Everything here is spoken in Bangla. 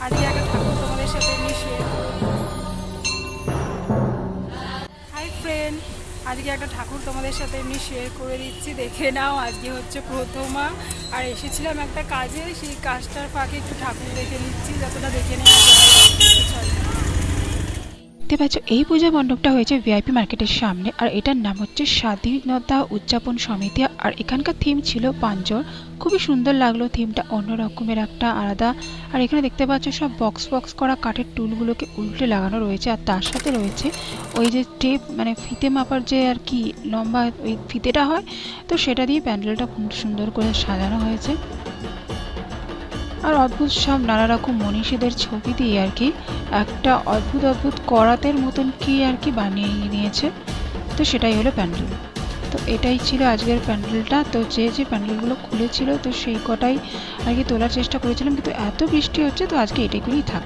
আজকে একটা ঠাকুর তোমাদের সাথে আমি শেয়ার করে দিচ্ছি। হাই ফ্রেন্ড, আজকে একটা ঠাকুর তোমাদের সাথে এমনি শেয়ার করে দিচ্ছি, দেখে নাও। আজকে হচ্ছে প্রথমা, আর এসেছিলাম একটা কাজে, সেই কাজটার ফাঁকে একটু ঠাকুর দেখে নিচ্ছি, যতটা দেখে নেওয়া যায়। চলো। দেখতে পাচ্ছ এই পূজা মণ্ডপটা হয়েছে ভিআইপি মার্কেটের সামনে, আর এটার নাম হচ্ছে স্বাধীনতা উদযাপন সমিতি। আর এখানকার থিম ছিল পাঞ্জর। খুবই সুন্দর লাগলো থিমটা, অন্য রকমের একটা আলাদা। আর এখানে দেখতে পাচ্ছ সব বক্স বক্স করা কাঠের টুলগুলোকে উল্টে লাগানো রয়েছে, আর তার সাথে রয়েছে ওই যে টেপ, মানে ফিতে মাপার যে আর কি লম্বা ওই ফিতেটা হয়, তো সেটা দিয়ে প্যান্ডেলটা খুব সুন্দর করে সাজানো হয়েছে। আর অদ্ভুত সব নানা রকম মনীষীদের ছবি দিয়ে আর কি একটা অদ্ভুত অদ্ভুত করাতের মতন কি আর কি বানিয়ে নিয়েছে। তো সেটাই হলো প্যান্ডেল। তো এটাই ছিল আজকের প্যান্ডেলটা। তো যে যে প্যান্ডেলগুলো খুলেছিল তো সেই কটাই আর কি তোলার চেষ্টা করেছিলাম, কিন্তু এত বৃষ্টি হচ্ছে তো আজকে এটাইগুলোই থাক।